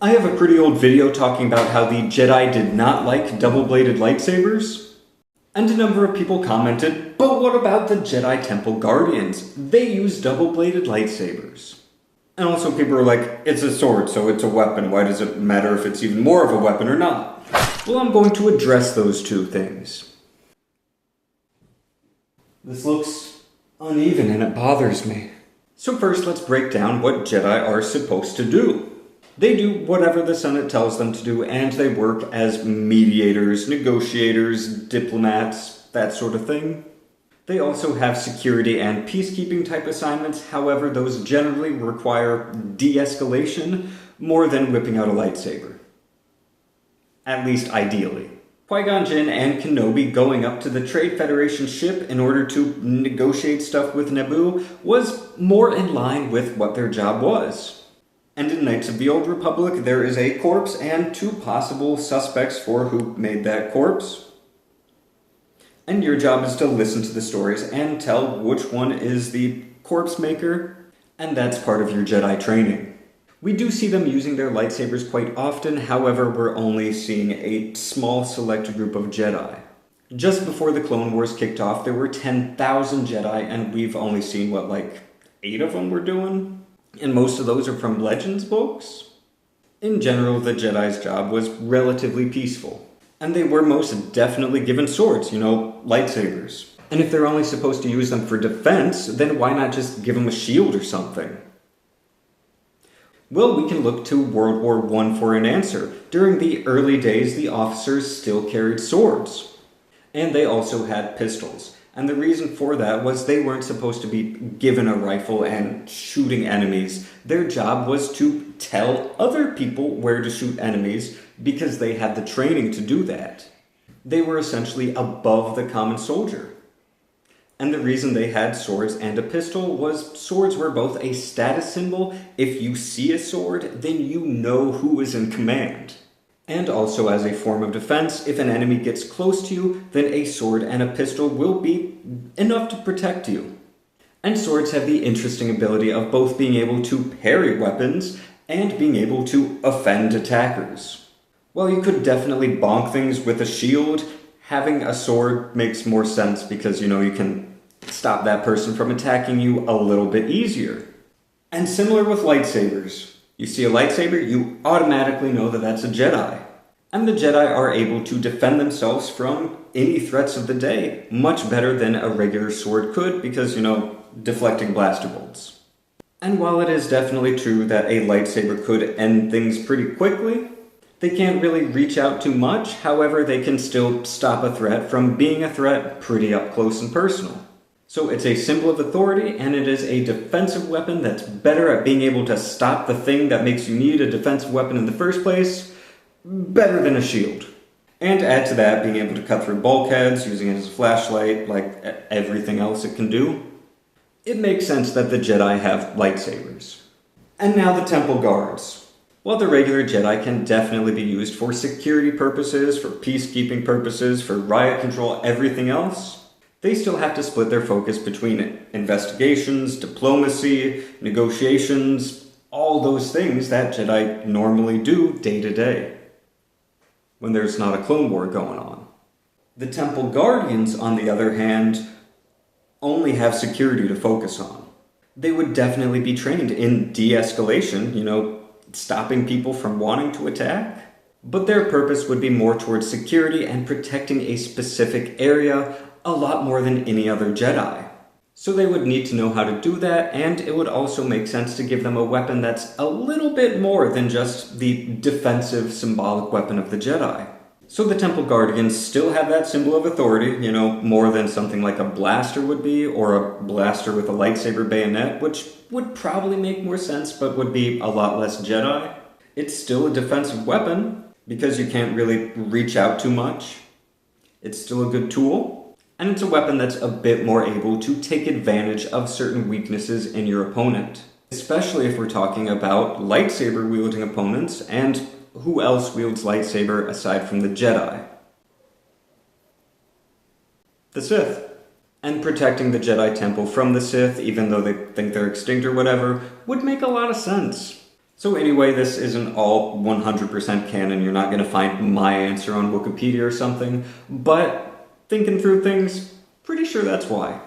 I have a pretty old video talking about how the Jedi did not like double-bladed lightsabers. And a number of people commented, but what about the Jedi Temple Guardians? They use double-bladed lightsabers. And also people were like, it's a sword, so it's a weapon. Why does it matter if it's even more of a weapon or not? Well, I'm going to address those two things. This looks uneven and it bothers me. So first, let's break down what Jedi are supposed to do. They do whatever the Senate tells them to do, and they work as mediators, negotiators, diplomats, that sort of thing. They also have security and peacekeeping type assignments, however, those generally require de-escalation more than whipping out a lightsaber. At least ideally. Qui-Gon Jinn and Kenobi going up to the Trade Federation ship in order to negotiate stuff with Naboo was more in line with what their job was. And in Knights of the Old Republic, there is a corpse and 2 possible suspects for who made that corpse. And your job is to listen to the stories and tell which one is the corpse maker, and that's part of your Jedi training. We do see them using their lightsabers quite often, however, we're only seeing a small select group of Jedi. Just before the Clone Wars kicked off, there were 10,000 Jedi, and we've only seen, what, like 8 of them we're doing? And most of those are from Legends books. In general, the Jedi's job was relatively peaceful. And they were most definitely given swords, lightsabers. And if they're only supposed to use them for defense, then why not just give them a shield or something? Well, we can look to World War I for an answer. During the early days, the officers still carried swords. And they also had pistols. And the reason for that was they weren't supposed to be given a rifle and shooting enemies. Their job was to tell other people where to shoot enemies because they had the training to do that. They were essentially above the common soldier. And the reason they had swords and a pistol was swords were both a status symbol. If you see a sword, then you know who is in command. And also as a form of defense, if an enemy gets close to you, then a sword and a pistol will be enough to protect you. And swords have the interesting ability of both being able to parry weapons and being able to offend attackers. While you could definitely bonk things with a shield, having a sword makes more sense because, you can stop that person from attacking you a little bit easier. And similar with lightsabers. You see a lightsaber, you automatically know that that's a Jedi. And the Jedi are able to defend themselves from any threats of the day much better than a regular sword could because, deflecting blaster bolts. And while it is definitely true that a lightsaber could end things pretty quickly, they can't really reach out too much, however they can still stop a threat from being a threat pretty up close and personal. So it's a symbol of authority, and it is a defensive weapon that's better at being able to stop the thing that makes you need a defensive weapon in the first place, better than a shield. And add to that, being able to cut through bulkheads, using it as a flashlight, like everything else it can do. It makes sense that the Jedi have lightsabers. And now the Temple Guards. While the regular Jedi can definitely be used for security purposes, for peacekeeping purposes, for riot control, everything else, they still have to split their focus between investigations, diplomacy, negotiations, all those things that Jedi normally do day to day, when there's not a Clone War going on. The Temple Guardians, on the other hand, only have security to focus on. They would definitely be trained in de-escalation, stopping people from wanting to attack, but their purpose would be more towards security and protecting a specific area a lot more than any other Jedi. So they would need to know how to do that, and it would also make sense to give them a weapon that's a little bit more than just the defensive symbolic weapon of the Jedi. So the Temple Guardians still have that symbol of authority, more than something like a blaster would be, or a blaster with a lightsaber bayonet, which would probably make more sense, but would be a lot less Jedi. It's still a defensive weapon, because you can't really reach out too much. It's still a good tool. And it's a weapon that's a bit more able to take advantage of certain weaknesses in your opponent. Especially if we're talking about lightsaber-wielding opponents, and who else wields lightsaber aside from the Jedi? The Sith. And protecting the Jedi Temple from the Sith, even though they think they're extinct or whatever, would make a lot of sense. So anyway, this isn't all 100% canon. You're not going to find my answer on Wikipedia or something, but thinking through things, pretty sure that's why.